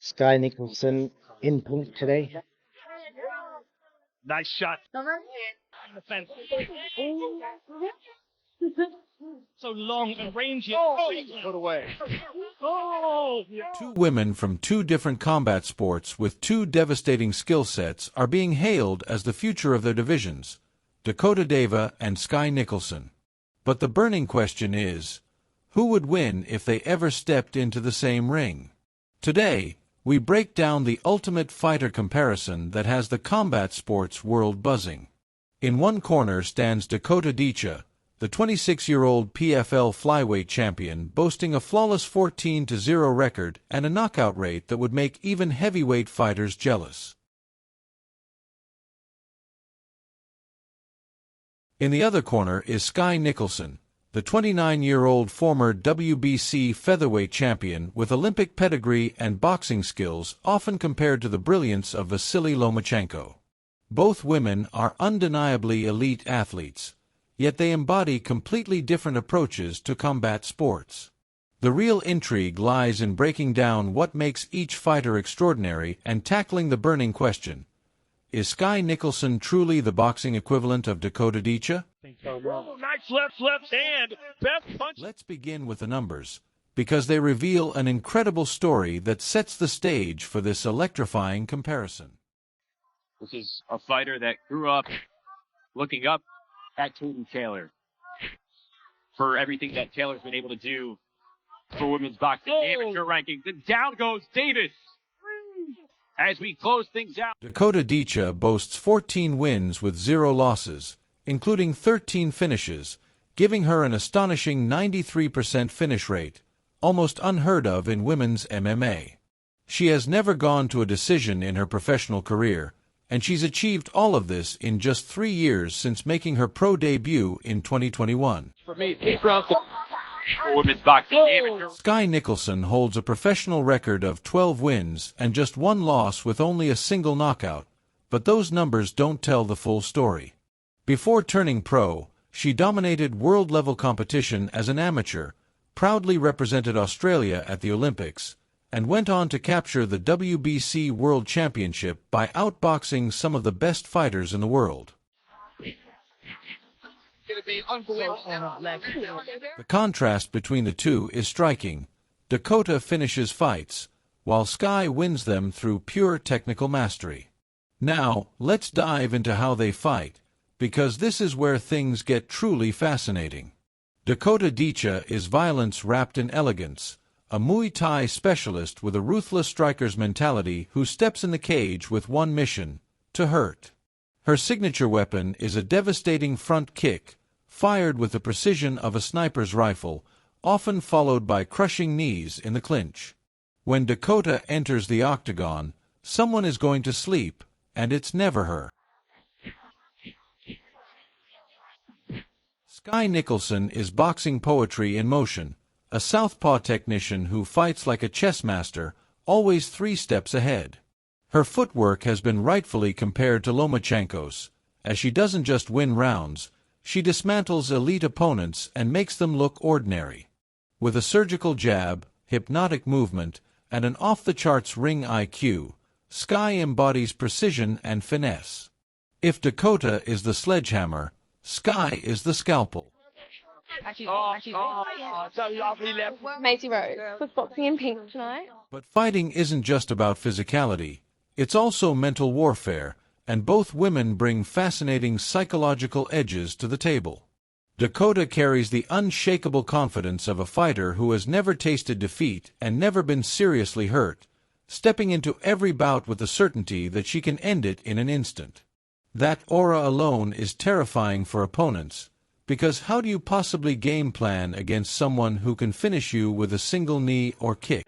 Sky Nicholson in pink today. Nice shot. On the fence. So long and rangy. Put away. Oh! Two women from two different combat sports with two devastating skill sets are being hailed as the future of their divisions, Dakota Dicha and Sky Nicholson. But the burning question is, who would win if they ever stepped into the same ring? Today, we break down the ultimate fighter comparison that has the combat sports world buzzing. In one corner stands Dakota Dicha, the 26-year-old PFL flyweight champion, boasting a flawless 14-0 record and a knockout rate that would make even heavyweight fighters jealous. In the other corner is Sky Nicholson, the 29-year-old former WBC featherweight champion with Olympic pedigree and boxing skills often compared to the brilliance of Vasily Lomachenko. Both women are undeniably elite athletes, yet they embody completely different approaches to combat sports. The real intrigue lies in breaking down what makes each fighter extraordinary and tackling the burning question: is Sky Nicholson truly the boxing equivalent of Dakota Dicha? Oh, nice left hand. Best punch. Let's begin with the numbers, because they reveal an incredible story that sets the stage for this electrifying comparison. This is a fighter that grew up looking up at Katie Taylor for everything that Taylor's been able to do for women's boxing amateur rankings. And down goes Davis as we close things out. Dakota Dicha boasts 14 wins with 0 losses, including 13 finishes, giving her an astonishing 93% finish rate, almost unheard of in women's MMA. She has never gone to a decision in her professional career, and she's achieved all of this in just 3 years since making her pro debut in 2021. For me, 8 rounds for women's boxing amateur. Sky Nicholson holds a professional record of 12 wins and just 1 loss with only a single knockout, but those numbers don't tell the full story. Before turning pro, she dominated world-level competition as an amateur, proudly represented Australia at the Olympics, and went on to capture the WBC World Championship by outboxing some of the best fighters in the world. The contrast between the two is striking. Dakota finishes fights, while Sky wins them through pure technical mastery. Now, let's dive into how they fight, because this is where things get truly fascinating. Dakota Dicha is violence wrapped in elegance, a Muay Thai specialist with a ruthless striker's mentality who steps in the cage with one mission: to hurt. Her signature weapon is a devastating front kick, fired with the precision of a sniper's rifle, often followed by crushing knees in the clinch. When Dakota enters the octagon, someone is going to sleep, and it's never her. Sky Nicholson is boxing poetry in motion, a southpaw technician who fights like a chess master, always 3 steps ahead. Her footwork has been rightfully compared to Lomachenko's, as she doesn't just win rounds, she dismantles elite opponents and makes them look ordinary. With a surgical jab, hypnotic movement, and an off-the-charts ring IQ, Sky embodies precision and finesse. If Dakota is the sledgehammer, Sky is the scalpel. Maisie Rose was boxing in pink tonight. But fighting isn't just about physicality, it's also mental warfare, and both women bring fascinating psychological edges to the table. Dakota carries the unshakable confidence of a fighter who has never tasted defeat and never been seriously hurt, stepping into every bout with the certainty that she can end it in an instant. That aura alone is terrifying for opponents, because how do you possibly game plan against someone who can finish you with a single knee or kick?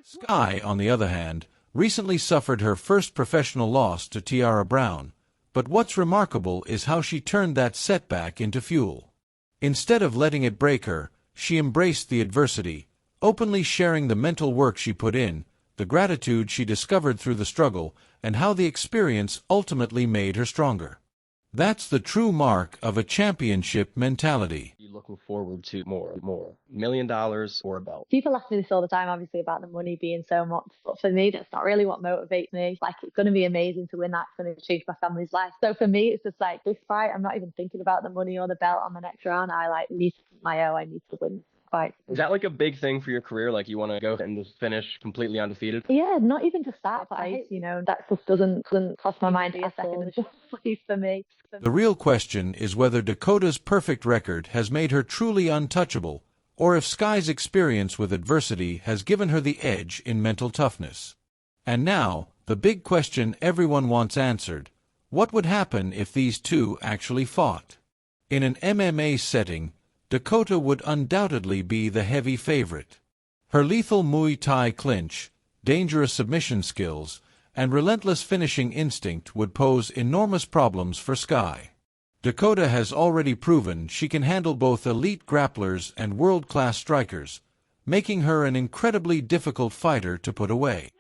Sky, on the other hand, recently suffered her first professional loss to Tiara Brown, but what's remarkable is how she turned that setback into fuel. Instead of letting it break her, she embraced the adversity, openly sharing the mental work she put in, the gratitude she discovered through the struggle, and how the experience ultimately made her stronger. That's the true mark of a championship mentality. You looking forward to more, $1 million or a belt? People ask me this all the time, obviously, about the money being so much. But for me, that's not really what motivates me. Like, it's going to be amazing to win that. It's going to change my family's life. So for me, it's just like this fight, I'm not even thinking about the money or the belt on the next round. I need to I need to win. Fight. Is that like a big thing for your career? Like you want to go and just finish completely undefeated? Yeah, not even just that, but that just doesn't cross my mind a second. It's just please for me. The real question is whether Dakota's perfect record has made her truly untouchable, or if Sky's experience with adversity has given her the edge in mental toughness. And now, the big question everyone wants answered: what would happen if these two actually fought? In an MMA setting, Dakota would undoubtedly be the heavy favorite. Her lethal Muay Thai clinch, dangerous submission skills, and relentless finishing instinct would pose enormous problems for Sky. Dakota has already proven she can handle both elite grapplers and world-class strikers, making her an incredibly difficult fighter to put away.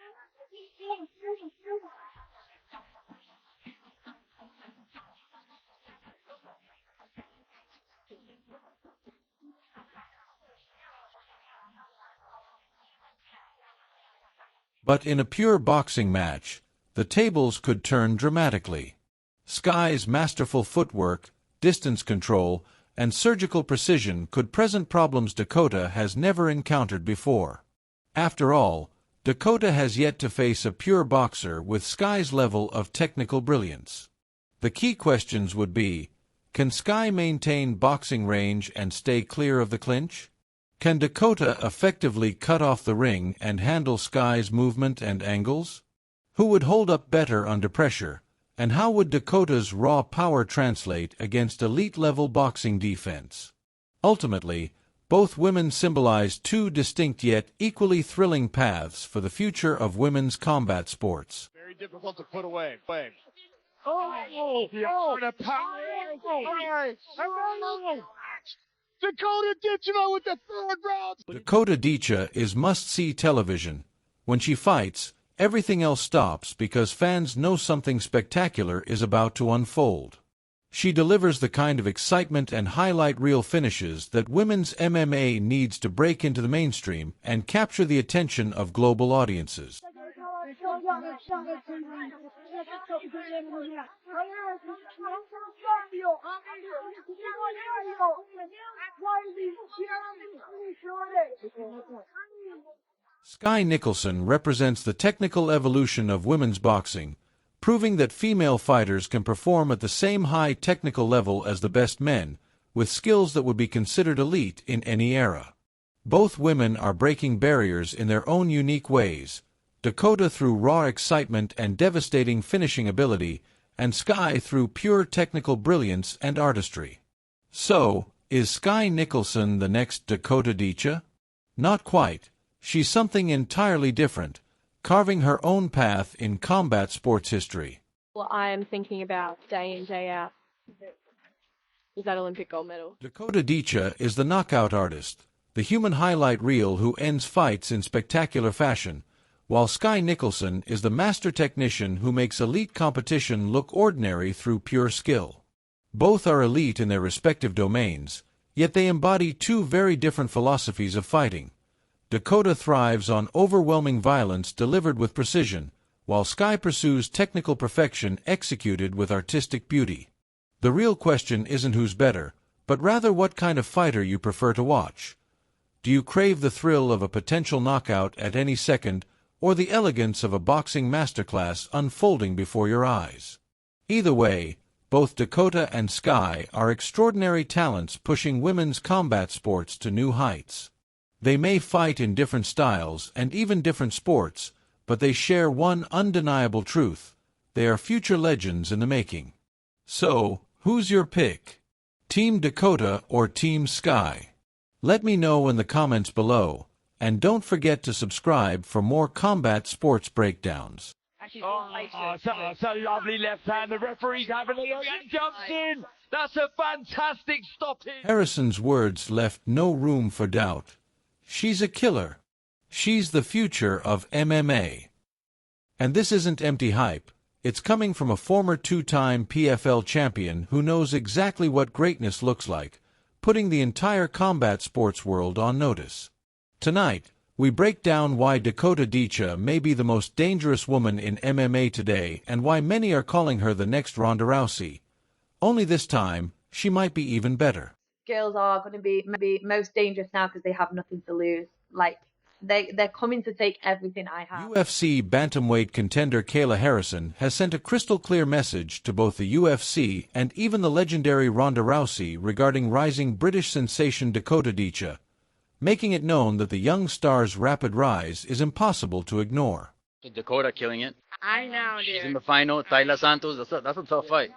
But in a pure boxing match, the tables could turn dramatically. Sky's masterful footwork, distance control, and surgical precision could present problems Dakota has never encountered before. After all, Dakota has yet to face a pure boxer with Sky's level of technical brilliance. The key questions would be: can Sky maintain boxing range and stay clear of the clinch? Can Dakota effectively cut off the ring and handle Sky's movement and angles? Who would hold up better under pressure, and how would Dakota's raw power translate against elite-level boxing defense? Ultimately, both women symbolize two distinct yet equally thrilling paths for the future of women's combat sports. Very difficult to put away. Dakota Dicha with the third round. Dakota Dicha is must-see television. When she fights, everything else stops because fans know something spectacular is about to unfold. She delivers the kind of excitement and highlight reel finishes that women's MMA needs to break into the mainstream and capture the attention of global audiences. Sky Nicholson represents the technical evolution of women's boxing, proving that female fighters can perform at the same high technical level as the best men, with skills that would be considered elite in any era. Both women are breaking barriers in their own unique ways, Dakota through raw excitement and devastating finishing ability, and Sky through pure technical brilliance and artistry. So, is Sky Nicholson the next Dakota Dicha? Not quite. She's something entirely different, carving her own path in combat sports history. What I am thinking about day in, day out is that Olympic gold medal. Dakota Dicha is the knockout artist, the human highlight reel who ends fights in spectacular fashion, while Sky Nicholson is the master technician who makes elite competition look ordinary through pure skill. Both are elite in their respective domains, yet they embody two very different philosophies of fighting. Dakota thrives on overwhelming violence delivered with precision, while Sky pursues technical perfection executed with artistic beauty. The real question isn't who's better, but rather what kind of fighter you prefer to watch. Do you crave the thrill of a potential knockout at any second, or the elegance of a boxing masterclass unfolding before your eyes? Either way, both Dakota and Sky are extraordinary talents pushing women's combat sports to new heights. They may fight in different styles and even different sports, but they share one undeniable truth: they are future legends in the making. So, who's your pick? Team Dakota or Team Sky? Let me know in the comments below, and don't forget to subscribe for more combat sports breakdowns. That's a lovely left hand. The referee's having a look and jumps in. That's a fantastic stoppage. Harrison's words left no room for doubt. She's a killer. She's the future of MMA. And this isn't empty hype. It's coming from a former two-time PFL champion who knows exactly what greatness looks like, putting the entire combat sports world on notice. Tonight, we break down why Dakota Dicha may be the most dangerous woman in MMA today and why many are calling her the next Ronda Rousey. Only this time, she might be even better. Girls are going to be maybe most dangerous now because they have nothing to lose. Like, they're coming to take everything I have. UFC bantamweight contender Kayla Harrison has sent a crystal-clear message to both the UFC and even the legendary Ronda Rousey regarding rising British sensation Dakota Dicha, making it known that the young star's rapid rise is impossible to ignore. Dakota killing it. I know, dude. She's in the final. Tyler Santos, that's a tough fight.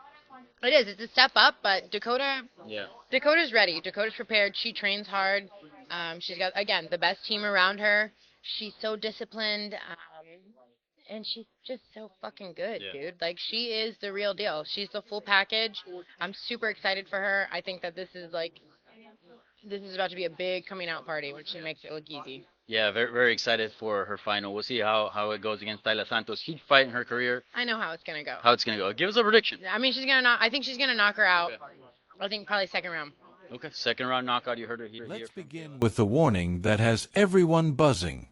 It is. It's a step up, but Dakota's ready. Dakota's prepared. She trains hard. She's got, again, the best team around her. She's so disciplined, and she's just so fucking good, dude. Like, she is the real deal. She's the full package. I'm super excited for her. I think that this is about to be a big coming out party, which makes it look easy. Yeah, very, very excited for her final. We'll see how it goes against Tyler Santos. Huge fight in her career. I know how it's gonna go. How it's gonna go. Give us a prediction. I mean, I think she's gonna knock her out. Okay. I think probably second round. Okay, second round knockout. You heard her here. Let's begin with the warning that has everyone buzzing.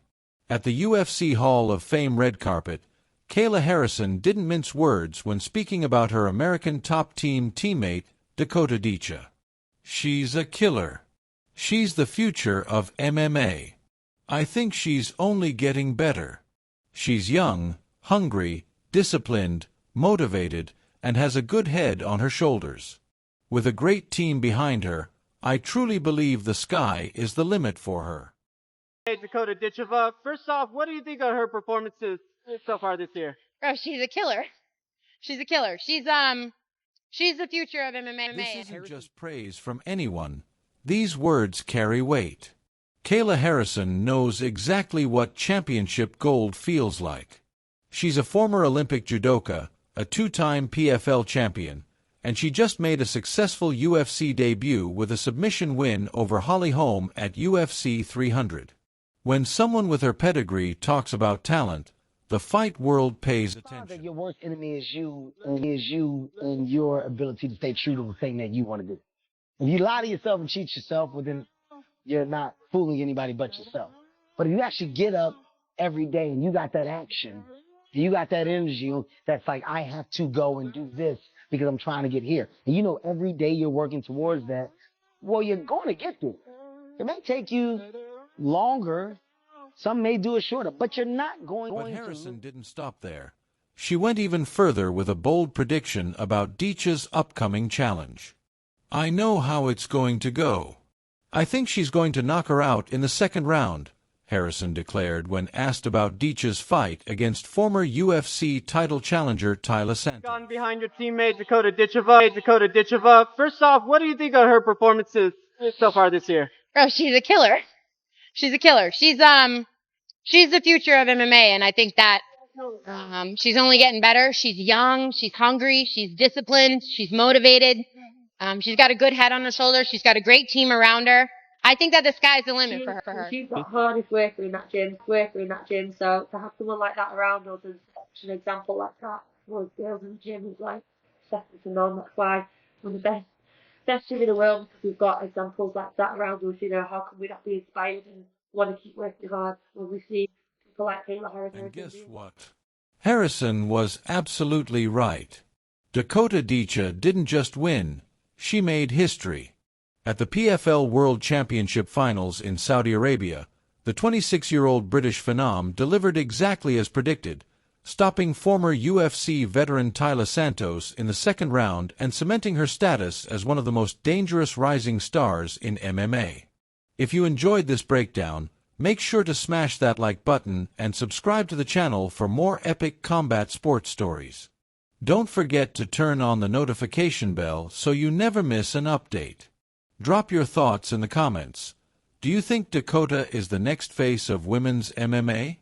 At the UFC Hall of Fame red carpet, Kayla Harrison didn't mince words when speaking about her American top team teammate, Dakota Dicha. She's a killer. She's the future of MMA. I think she's only getting better. She's young, hungry, disciplined, motivated, and has a good head on her shoulders. With a great team behind her, I truly believe the sky is the limit for her. Hey, Dakota Dicha. First off, what do you think of her performances so far this year? Oh, she's a killer. She's a killer. She's the future of MMA. This isn't just praise from anyone. These words carry weight. Kayla Harrison knows exactly what championship gold feels like. She's a former Olympic judoka, a two-time PFL champion, and she just made a successful UFC debut with a submission win over Holly Holm at UFC 300. When someone with her pedigree talks about talent, the fight world pays attention. Your worst enemy is you and your ability to stay true to the thing that you want to do. If you lie to yourself and cheat yourself, well, then you're not fooling anybody but yourself. But if you actually get up every day and you got that action, and you got that energy that's like, I have to go and do this because I'm trying to get here. And you know every day you're working towards that, well, you're going to get there. It may take you longer. Some may do it shorter, but you're not going to. But Harrison didn't stop there. She went even further with a bold prediction about Dicha's upcoming challenge. I know how it's going to go. I think she's going to knock her out in the second round, Harrison declared when asked about Dicha's fight against former UFC title challenger Tyler Santos. Gone behind your teammate Dakota Dicha. First off, what do you think of her performances so far this year? Oh, she's a killer. She's a killer. She's the future of MMA, and I think that she's only getting better. She's young, she's hungry, she's disciplined, she's motivated. She's got a good head on her shoulders. She's got a great team around her. I think that the sky's the limit for her. She's got hardest worker in that gym. So to have someone like that around us and an example like that for girls in the gym is like second to none. That's why we're the best gym in the world, because we've got examples like that around us. You know, how can we not be inspired and want to keep working hard when we see people like Kayla Harrison? And guess what? Harrison was absolutely right. Dakota Dicha didn't just win. She made history. At the PFL World Championship Finals in Saudi Arabia, the 26-year-old British phenom delivered exactly as predicted, stopping former UFC veteran Tyler Santos in the second round and cementing her status as one of the most dangerous rising stars in MMA. If you enjoyed this breakdown, make sure to smash that like button and subscribe to the channel for more epic combat sports stories. Don't forget to turn on the notification bell so you never miss an update. Drop your thoughts in the comments. Do you think Dakota is the next face of women's MMA?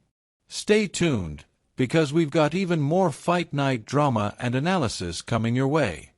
Stay tuned, because we've got even more fight night drama and analysis coming your way.